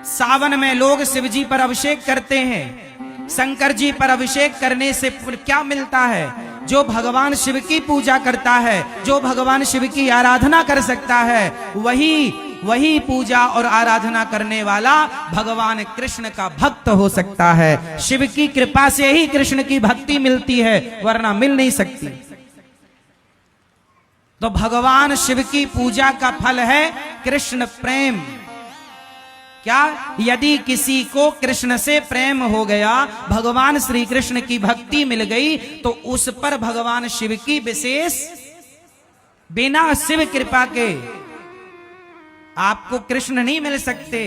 सावन में लोग शिव जी पर अभिषेक करते हैं। शंकर जी पर अभिषेक करने से क्या मिलता है? जो भगवान शिव की पूजा करता है, जो भगवान शिव की आराधना कर सकता है, वही पूजा और आराधना करने वाला भगवान कृष्ण का भक्त हो सकता है। शिव की कृपा से ही कृष्ण की भक्ति मिलती है, वरना मिल नहीं सकती। तो भगवान शिव की पूजा का फल है कृष्ण प्रेम। क्या? यदि किसी को कृष्ण से प्रेम हो गया, भगवान श्री कृष्ण की भक्ति मिल गई, तो उस पर भगवान शिव की विशेष, बिना शिव कृपा के आपको कृष्ण नहीं मिल सकते।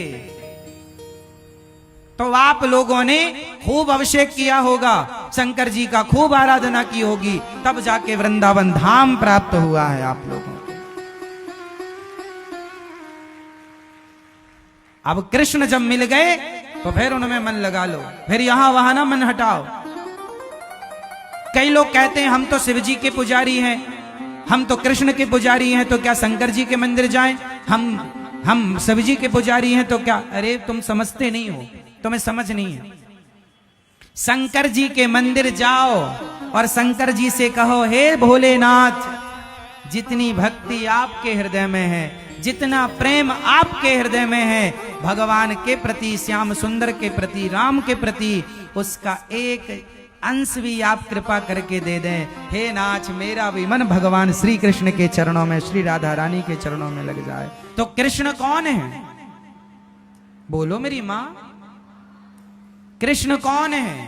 तो आप लोगों ने खूब अभिषेक किया होगा, शंकर जी का खूब आराधना की होगी, तब जाके वृंदावन धाम प्राप्त हुआ है आप लोगों को। अब कृष्ण जब मिल गए तो फिर उनमें मन लगा लो, फिर यहां वहां ना मन हटाओ। कई लोग कहते हैं हम तो शिव जी के पुजारी हैं, हम तो कृष्ण के पुजारी हैं, तो क्या शंकर जी के मंदिर जाएं? हम शिव जी के पुजारी हैं तो क्या? अरे तुम समझते नहीं हो, तुम्हें समझ नहीं है। शंकर जी के मंदिर जाओ और शंकर जी से कहो, हे भोलेनाथ, जितनी भक्ति आपके हृदय में है, जितना प्रेम आपके हृदय में है भगवान के प्रति, श्याम सुंदर के प्रति, राम के प्रति, उसका एक अंश भी आप कृपा करके दे दें। हे नाथ, मेरा भी मन भगवान श्री कृष्ण के चरणों में, श्री राधा रानी के चरणों में लग जाए। तो कृष्ण कौन है? बोलो मेरी मां, कृष्ण कौन है?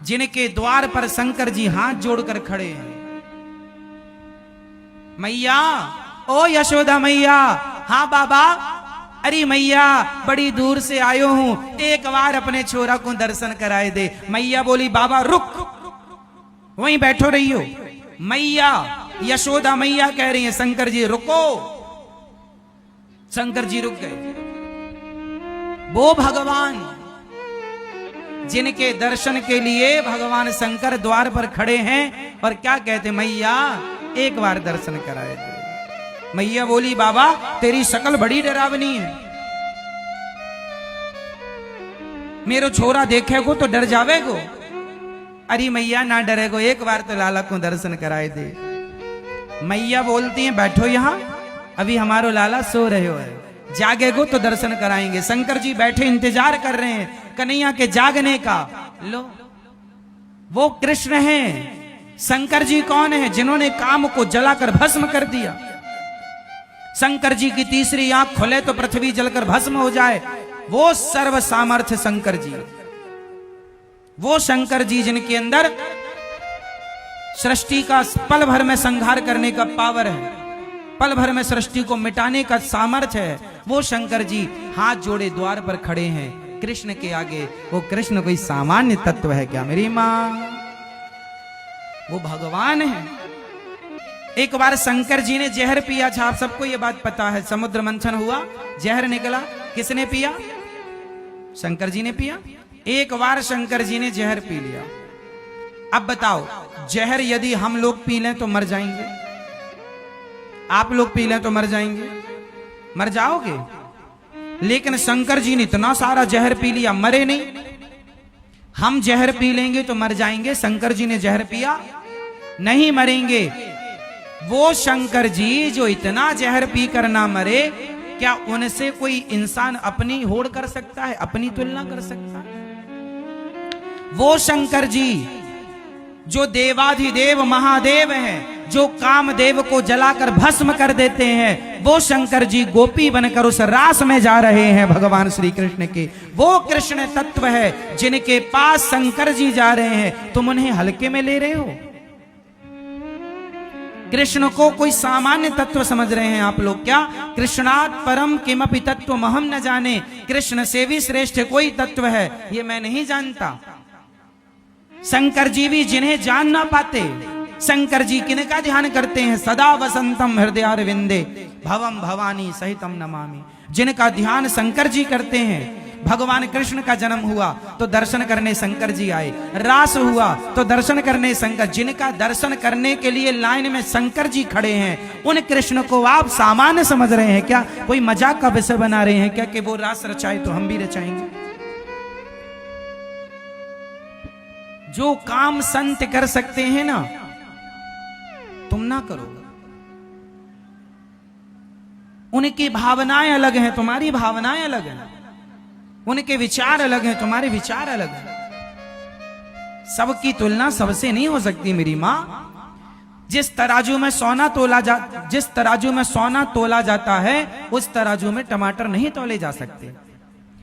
जिनके द्वार पर शंकर जी हाथ जोड़कर खड़े हैं। मैया, ओ यशोदा मैया, हाँ बाबा, अरे मैया बड़ी दूर से आयो हूं, एक बार अपने छोरा को दर्शन कराए दे। मैया बोली, बाबा रुक, वहीं बैठो रहियो। मैया, यशोदा मैया कह रही है, शंकर जी रुको। शंकर जी रुक गए। वो भगवान जिनके दर्शन के लिए भगवान शंकर द्वार पर खड़े हैं और क्या कहते, मैया एक बार दर्शन कराए दे। मैया बोली, बाबा तेरी शक्ल बड़ी डरावनी है, मेरो छोरा देखेगो तो डर जावेगो। अरे मैया ना डरेगो, एक बार तो लाला को दर्शन कराए दे। मैया बोलती हैं, बैठो यहां, अभी हमारो लाला सो रहे हो, जागेगो तो दर्शन कराएंगे। शंकर जी बैठे इंतजार कर रहे हैं कन्हैया के जागने का। लो, वो कृष्ण हैं। शंकर जी कौन है? जिन्होंने काम को जलाकर भस्म कर दिया। शंकर जी की तीसरी आंख खुले तो पृथ्वी जलकर भस्म हो जाए, वो सर्व सामर्थ्य शंकर जी। वो शंकर जी जिनके अंदर सृष्टि का पल भर में संहार करने का पावर है, पल भर में सृष्टि को मिटाने का सामर्थ्य है, वो शंकर जी हाथ जोड़े द्वार पर खड़े हैं कृष्ण के आगे। वो कृष्ण कोई सामान्य तत्व है क्या मेरी मां? वो भगवान है। एक बार शंकर जी ने जहर पिया था, आप सबको ये बात पता है। समुद्र मंथन हुआ, जहर निकला, किसने पिया? शंकर जी ने पिया। एक बार शंकर जी ने जहर पी लिया। अब बताओ, जहर यदि हम लोग पी लें तो मर जाएंगे? आप लोग पी लें तो मर जाएंगे? मर जाओगे। लेकिन शंकर जी ने इतना सारा जहर पी लिया, मरे नहीं। हम जहर पी लेंगे तो मर जाएंगे, शंकर जी ने जहर पिया, नहीं मरेंगे। वो शंकर जी जो इतना जहर पी कर ना मरे, क्या उनसे कोई इंसान अपनी होड़ कर सकता है, अपनी तुलना कर सकता है? वो शंकर जी जो देवाधिदेव महादेव हैं, जो कामदेव को जलाकर भस्म कर देते हैं, वो शंकर जी गोपी बनकर उस रास में जा रहे हैं भगवान श्री कृष्ण के। वो कृष्ण तत्व है जिनके पास शंकर जी जा रहे हैं, तुम उन्हें हल्के में ले रहे हो। कृष्ण को कोई सामान्य तत्व समझ रहे हैं आप लोग क्या? कृष्णात् परम किमपि तत्व महम न जाने, कृष्ण से भी श्रेष्ठ कोई तत्व है ये मैं नहीं जानता। शंकर जी भी जिन्हें जान ना पाते, शंकर जी किनका ध्यान करते हैं? सदा वसंतम हृदयारविंदे भवम भवानी सहितम नमामि। जिनका ध्यान शंकर जी करते हैं, भगवान कृष्ण का जन्म हुआ तो दर्शन करने शंकर जी आए, रास हुआ तो दर्शन करने शंकर, जिनका दर्शन करने के लिए लाइन में शंकर जी खड़े हैं, उन कृष्ण को आप सामान्य समझ रहे हैं क्या? कोई मजाक का विषय बना रहे हैं क्या कि वो रास रचाए तो हम भी रचाएंगे? जो काम संत कर सकते हैं ना, तुम ना करो। उनकी भावनाएं अलग हैं, तुम्हारी भावनाएं अलग हैं। उनके विचार अलग हैं, तुम्हारे विचार अलग हैं। सबकी तुलना सबसे नहीं हो सकती मेरी मां। जिस तराजू में सोना तोला जाता है, उस तराजू में टमाटर नहीं तोले जा सकते।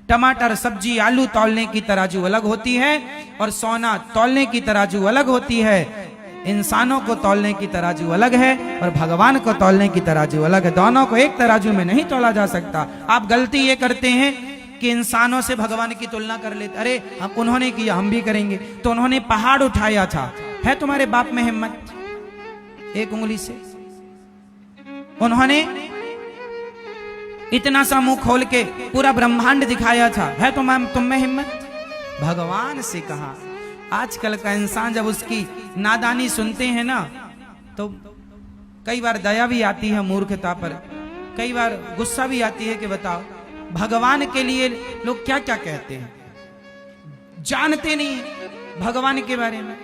टमाटर, सब्जी, आलू तौलने की तराजू अलग होती है और सोना तौलने की तराजू अलग होती है। इंसानों को तौलने की तराजू अलग है और भगवान को तौलने की तराजू अलग है। दोनों को एक तराजू में नहीं तौला जा सकता। आप गलती ये करते हैं कि इंसानों से भगवान की तुलना कर लेते। अरे हम, उन्होंने किया हम भी करेंगे। तो उन्होंने पहाड़ उठाया था, है तुम्हारे बाप में हिम्मत? एक उंगली से उन्होंने इतना सा मुंह खोल के पूरा ब्रह्मांड दिखाया था, है तुम में हिम्मत? भगवान से कहा। आजकल का इंसान जब उसकी नादानी सुनते हैं ना, तो कई बार दया भी आती है मूर्खता पर, कई बार गुस्सा भी आती है कि बताओ भगवान के लिए लोग क्या क्या कहते हैं, जानते नहीं भगवान के बारे में,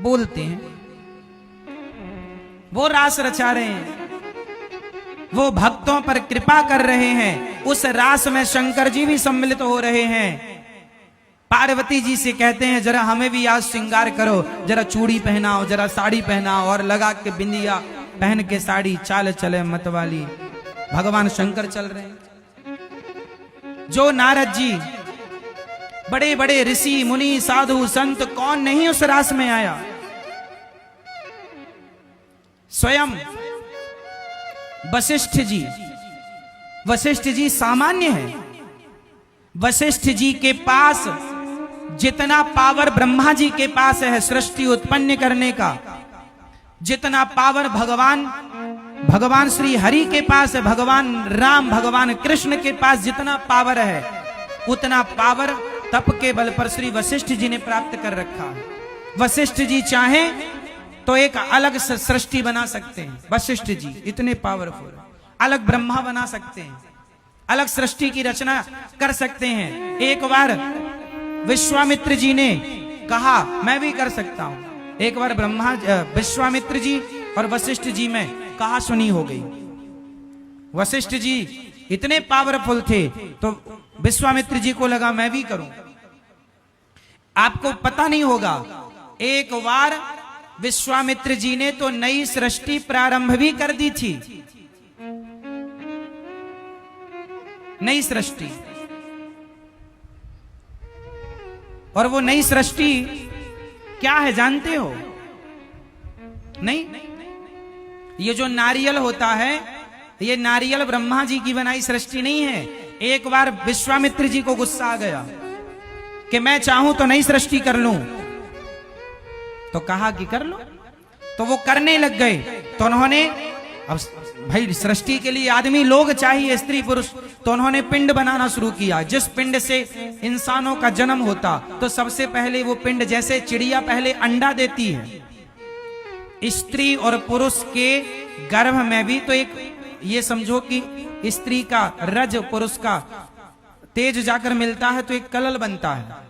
बोलते हैं। वो रास रचा रहे हैं, वो भक्तों पर कृपा कर रहे हैं। उस रास में शंकर जी भी सम्मिलित हो रहे हैं। पार्वती जी से कहते हैं जरा हमें भी आज श्रृंगार करो, जरा चूड़ी पहनाओ, जरा साड़ी पहनाओ, और लगा के बिंदिया पहन के साड़ी, चाल चले मतवाली। भगवान शंकर चल रहे हैं। जो नारद जी, बड़े बड़े ऋषि मुनि साधु संत, कौन नहीं उस रास में आया? स्वयं वशिष्ठ जी सामान्य है। वशिष्ठ जी के पास जितना पावर ब्रह्मा जी के पास है सृष्टि उत्पन्न करने का, जितना पावर भगवान श्री हरि के पास है, भगवान राम, भगवान कृष्ण के पास जितना पावर है, उतना पावर तप के बल पर श्री वशिष्ठ जी ने प्राप्त कर रखा है। वशिष्ठ जी चाहें तो एक अलग सृष्टि बना सकते हैं। वशिष्ठ जी इतने पावरफुल, अलग ब्रह्मा बना सकते हैं, अलग सृष्टि की रचना कर सकते हैं। एक बार विश्वामित्र जी ने कहा मैं भी कर सकता हूं। एक बार विश्वामित्र जी और वशिष्ठ जी में कहा सुनी हो गई। वशिष्ठ जी इतने पावरफुल थे तो विश्वामित्र जी को लगा मैं भी करूं। आपको पता नहीं होगा, एक बार विश्वामित्र जी ने तो नई सृष्टि प्रारंभ भी कर दी थी। नई सृष्टि, और वो नई सृष्टि क्या है जानते हो? नहीं, ये जो नारियल होता है, ये नारियल ब्रह्मा जी की बनाई सृष्टि नहीं है। एक बार विश्वामित्र जी को गुस्सा आ गया कि मैं चाहूं तो नई सृष्टि कर लूं, तो कहा कि कर लो, तो वो करने लग गए। तो उन्होंने, अब भाई सृष्टि के लिए आदमी लोग चाहिए, स्त्री पुरुष, तो उन्होंने पिंड बनाना शुरू किया। जिस पिंड से इंसानों का जन्म होता, तो सबसे पहले वो पिंड, जैसे चिड़िया पहले अंडा देती है, स्त्री और पुरुष के गर्भ में भी तो एक, ये समझो कि स्त्री का रज, पुरुष का तेज जाकर मिलता है तो एक कलल बनता है।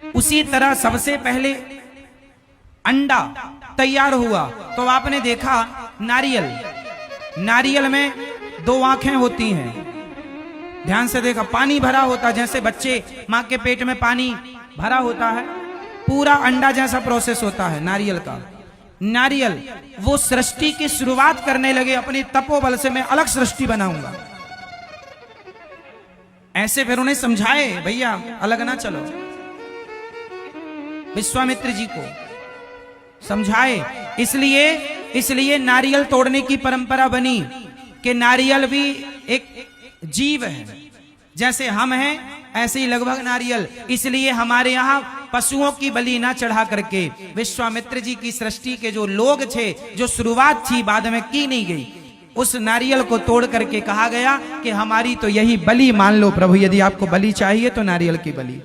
उसी तरह सबसे पहले अंडा तैयार हुआ तो आपने देखा नारियल में दो आंखें होती हैं। ध्यान से देखा, पानी भरा होता, जैसे बच्चे मां के पेट में पानी भरा होता है, पूरा अंडा जैसा प्रोसेस होता है नारियल का। नारियल वो सृष्टि की शुरुआत करने लगे अपनी तपोबल से, मैं अलग सृष्टि बनाऊंगा। ऐसे फिर उन्हें समझाए भैया अलग ना चलो, विश्वामित्र जी को समझाए। इसलिए नारियल तोड़ने की परंपरा बनी कि नारियल भी एक जीव है, जैसे हम हैं ऐसे ही लगभग नारियल। इसलिए हमारे यहाँ पशुओं की बलि ना चढ़ा करके विश्वामित्र जी की सृष्टि के जो लोग थे, जो शुरुआत थी बाद में की नहीं गई, उस नारियल को तोड़ करके कहा गया कि हमारी तो यही बलि मान लो प्रभु, यदि आपको बलि चाहिए तो नारियल की बलि।